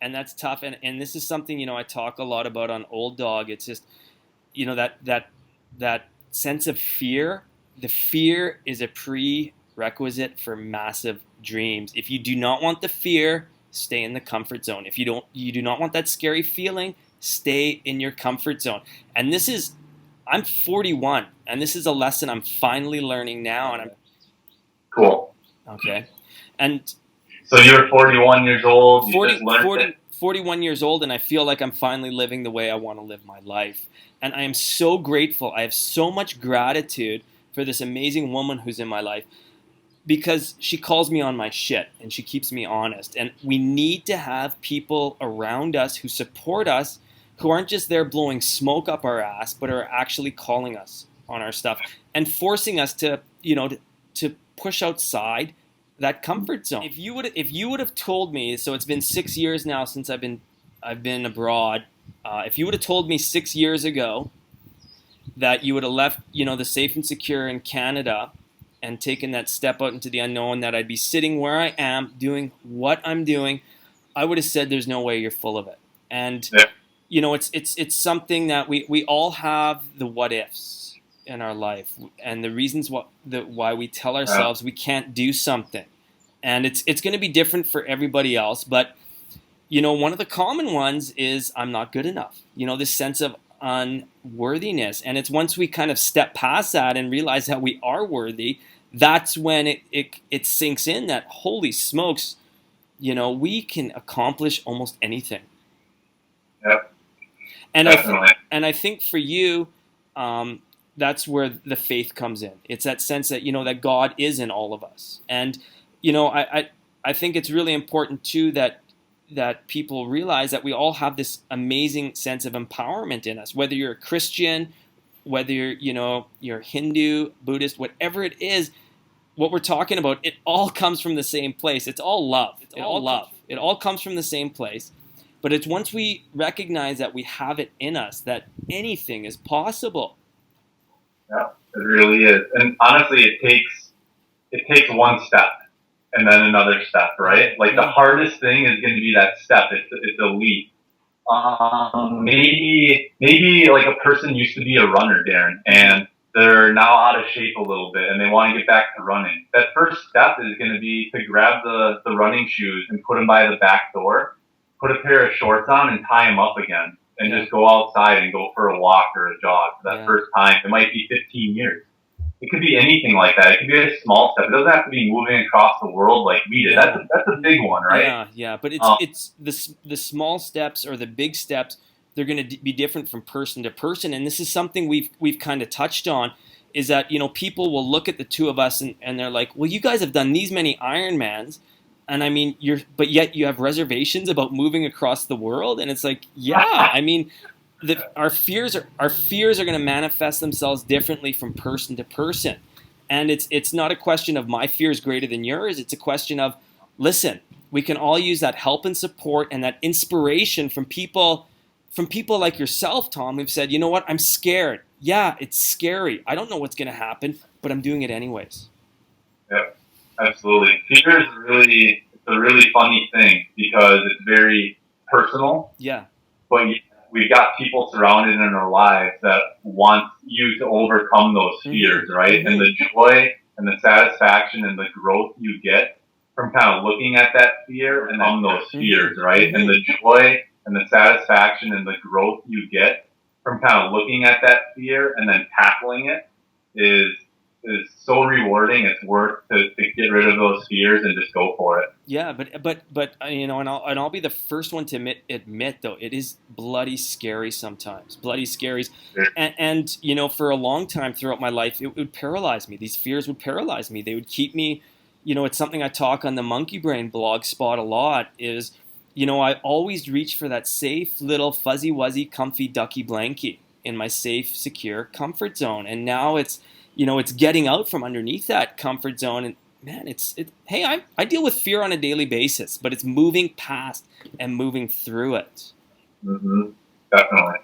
And that's tough. And this is something, I talk a lot about on Old Dog. It's just, that sense of fear. The fear is a prerequisite for massive dreams. If you do not want the fear, stay in the comfort zone. If you do not want that scary feeling, stay in your comfort zone. And I'm 41, and this is a lesson I'm finally learning now. And I'm Cool. okay. And So you're 41 years old. You 40, just learned 40, it. 41 years old, and I feel like I'm finally living the way I want to live my life. And I am so grateful. I have so much gratitude for this amazing woman who's in my life, because she calls me on my shit and she keeps me honest. And we need to have people around us who support us, who aren't just there blowing smoke up our ass, but are actually calling us on our stuff and forcing us to push outside that comfort zone. If you would have told me, so it's been 6 years now since I've been abroad. If you would have told me 6 years ago that you would have left, the safe and secure in Canada and taken that step out into the unknown, that I'd be sitting where I am doing what I'm doing, I would have said, "There's no way, you're full of it." And Yeah. it's something that we all have the what ifs in our life, and the reasons why we tell ourselves we can't do something, and it's going to be different for everybody else. But one of the common ones is, I'm not good enough. This sense of unworthiness, and it's once we kind of step past that and realize that we are worthy, that's when it sinks in that, holy smokes, we can accomplish almost anything. Yep. And Definitely. I think for you, that's where the faith comes in. It's that sense that that God is in all of us, and I think it's really important too that people realize that we all have this amazing sense of empowerment in us. Whether you're a Christian, whether you're Hindu, Buddhist, whatever it is, what we're talking about, it all comes from the same place. It's all love. It's all love. It all comes from the same place. But it's once we recognize that we have it in us, that anything is possible. Yeah, it really is. And honestly, it takes one step and then another step, right? Like the hardest thing is going to be that step. It's a leap. Maybe like a person used to be a runner, Darren, and they're now out of shape a little bit and they want to get back to running. That first step is going to be to grab the running shoes and put them by the back door, put a pair of shorts on and tie them up again, and just go outside and go for a walk or a jog for that first time. It might be 15 years. It could be anything like that. It could be a small step. It doesn't have to be moving across the world like we did. That's a big one, right? Yeah. But it's the small steps or the big steps. They're going to be different from person to person, and this is something we've kind of touched on. Is that people will look at the two of us and they're like, "Well, you guys have done these many Ironmans, and I mean but yet you have reservations about moving across the world." And it's like, yeah, I mean. Our fears are going to manifest themselves differently from person to person, and it's not a question of my fear is greater than yours. It's a question of, listen, we can all use that help and support and that inspiration from people like yourself, Tom, who've said, you know what, I'm scared. Yeah, it's scary. I don't know what's going to happen, but I'm doing it anyways. Yep, absolutely. Fear is it's a really funny thing because it's very personal. Yeah. But we've got people surrounded in our lives that want you to overcome those fears, right? Mm-hmm. And the joy and the satisfaction and the growth you get from kind of looking at that fear and on those fears, right? Mm-hmm. And the joy and the satisfaction and the growth you get from kind of looking at that fear and then tackling it is so rewarding. It's worth to get rid of those fears and just go for it. Yeah, but and I'll be the first one to admit though, it is bloody scary sometimes. Bloody scary. Yeah. And for a long time throughout my life, it would paralyze me. These fears would paralyze me. They would keep me, it's something I talk on the Monkey Brain blog spot a lot is, I always reach for that safe little fuzzy wuzzy comfy ducky blankie in my safe, secure comfort zone. And now it's getting out from underneath that comfort zone. And man, hey, I deal with fear on a daily basis, but it's moving past and moving through it. Mm-hmm. Definitely.